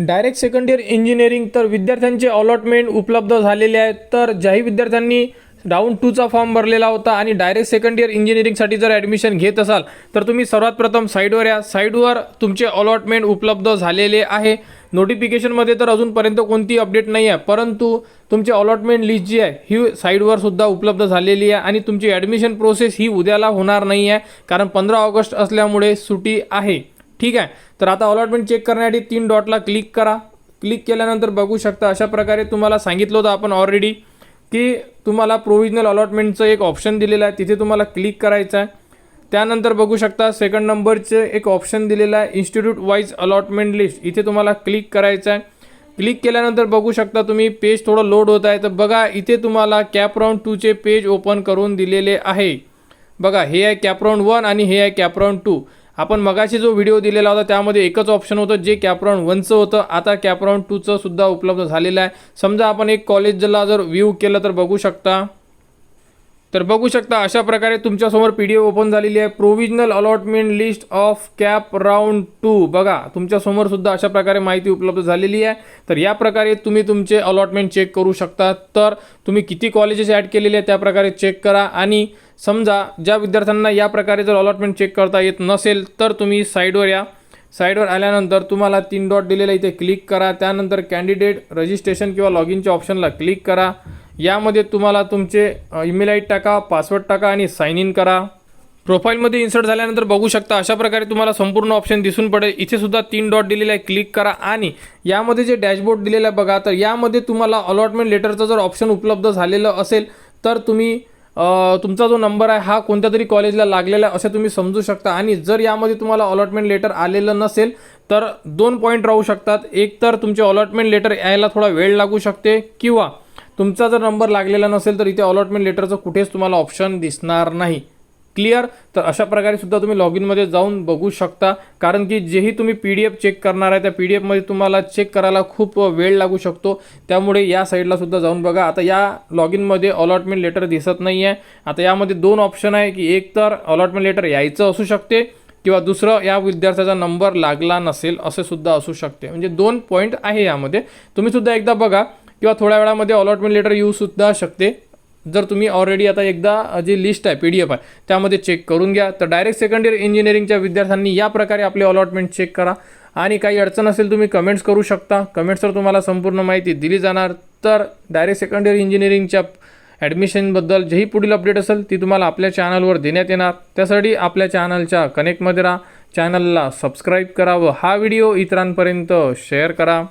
Direct second year engineering तर विद्यार्थ्यांचे allotment उपलब्ध झालेले आहेत। तर ज्याही विद्यार्थ्यांनी राऊंड 2चा फॉर्म भरलेला होता आणि डायरेक्ट सेकंड इयर इंजिनिअरिंगसाठी जर ॲडमिशन घेत असाल तर तुम्ही सर्वात प्रथम साईडवर या। साईडवर तुमचे अलॉटमेंट उपलब्ध झालेले आहे। नोटिफिकेशनमध्ये तर अजूनपर्यंत कोणती अपडेट नाही आहे, परंतु तुमची अलॉटमेंट लिस्ट जी आहे ही साईडवर सुद्धा उपलब्ध झालेली आहे आणि तुमची ॲडमिशन प्रोसेस ही उद्याला होणार नाही आहे, कारण 15 ऑगस्ट असल्यामुळे सुट्टी आहे। ठीक आहे, तर आता अलॉटमेंट चेक करण्यासाठी 3 डॉटला क्लिक करा। क्लिक केल्यानंतर बघू शकता अशा प्रकारे तुम्हाला सांगितलं होतं आपण ऑलरेडी की तुम्हाला प्रोविजनल अलॉटमेंटचं एक ऑप्शन दिलेलं आहे, तिथे तुम्हाला क्लिक करायचं आहे। त्यानंतर बघू शकता सेकंड नंबरचे एक ऑप्शन दिलेला आहे इन्स्टिट्यूट वाईज अलॉटमेंट लिस्ट, इथे तुम्हाला क्लिक करायचं आहे। क्लिक केल्यानंतर बघू शकता तुम्ही पेज थोडं लोड होत आहे, तर बघा इथे तुम्हाला कॅप राऊंड 2चे पेज ओपन करून दिलेले आहे। बघा हे आहे कॅप राऊंड 1 आणि हे आहे कॅप राऊंड 2। आपण मगाशी जो व्हिडिओ दिलेला होता त्यामध्ये एकच ऑप्शन होतं जे कॅप राऊंड 1चं होतं, आता कॅप राऊंड 2चं सुद्धा उपलब्ध झालेलं आहे। समजा आपण एक कॉलेजला जर व्ह्यू केलं तर बघू शकता अशा प्रकारे तुमच्यासमोर PDF ओपन झालेली आहे, provisional allotment list of cap round 2। बघा तुमच्यासमोर सुद्धा अशा प्रकारे माहिती उपलब्ध झालेली आहे। तर या प्रकारे तुम्ही तुमचे अलॉटमेंट चेक करू शकता। तर तुम्ही किती कॉलेजेस ॲड केलेले आहेत त्या प्रकारे चेक करा। आणि समजा ज्या विद्यार्थ्यांना या प्रकारे जर अलॉटमेंट चेक करता येत नसेल तर तुम्ही साईडवर या। साईडवर आल्यानंतर तुम्हाला 3 डॉट दिलेला इथे क्लिक करा। त्यानंतर कॅन्डिडेट रजिस्ट्रेशन किंवा लॉग इनच्या ऑप्शनला क्लिक करा। यामध्ये तुम्हाला तुमचे ईमेल आय डी टाका, पासवर्ड टाका आणि साइन इन करा। प्रोफाईलमध्ये इन्सर्ट झाल्यानंतर बघू शकता अशा प्रकारे तुम्हाला संपूर्ण ऑप्शन दिसून पडेल। इथे सुद्धा 3 डॉट दिलेला आहे, क्लिक करा आणि यामध्ये जे डॅशबोर्ड दिलेला आहे बघा, तर यामध्ये तुम्हाला अलॉटमेंट लेटरचं जर ऑप्शन उपलब्ध झालेलं असेल तर तुम्ही तुमचा जो नंबर आहे हा कोणत्या तरी कॉलेजला लागलेला आहे असं तुम्ही समजू शकता। आणि जर यामध्ये तुम्हाला अलॉटमेंट लेटर आलेलं नसेल तर 2 पॉईंट राहू शकतात, एक तर तुमचे अलॉटमेंट लेटर यायला थोडा वेळ लागू शकते, किंवा तुमचा जर नंबर लागलेला नसेल तर इथे अलॉटमेंट लेटरचं कुठेच तुम्हाला ऑप्शन दिसणार नाही। क्लिअर, तर अशा प्रकारे सुद्धा तुम्ही लॉग इनमध्ये जाऊन बघू शकता, कारण की जेही तुम्ही PDF चेक करणार आहे त्या PDF तुम्हाला चेक करायला खूप वेळ लागू शकतो, त्यामुळे या साईडला सुद्धा जाऊन बघा। आता या लॉग इनमध्ये अलॉटमेंट लेटर दिसत नाही आहे। आता यामध्ये 2 ऑप्शन आहे की एक तर अलॉटमेंट लेटर यायचं असू शकते किंवा दुसरं या विद्यार्थ्याचा नंबर लागला नसेल असे सुद्धा असू शकते, म्हणजे 2 पॉईंट आहे यामध्ये। तुम्ही सुद्धा एकदा बघा, किंवा थोड्या वेळामध्ये अलॉटमेंट लेटर येऊ सुद्धा शकते जर तुम्ही ऑलरेडी आता एकदा जी लिस्ट आहे PDF आहे त्यामध्ये चेक करून घ्या। तर डायरेक्ट सेकंड इयर इंजिनिअरिंगच्या विद्यार्थ्यांनी या प्रकारे आपले अलॉटमेंट चेक करा आणि काही अडचण असेल तुम्ही कमेंट्स करू शकता, कमेंट्सवर तुम्हाला संपूर्ण माहिती दिली जाणार। तर डायरेक्ट सेकंड इयर इंजिनिअरिंगच्या ॲडमिशनबद्दल जेही पुढील अपडेट असेल ती तुम्हाला आपल्या चॅनलवर देण्यात येणार। त्यासाठी आपल्या चॅनलच्या कनेक्टमध्ये राहा, चॅनलला सबस्क्राईब करा व हा व्हिडिओ इतरांपर्यंत शेअर करा।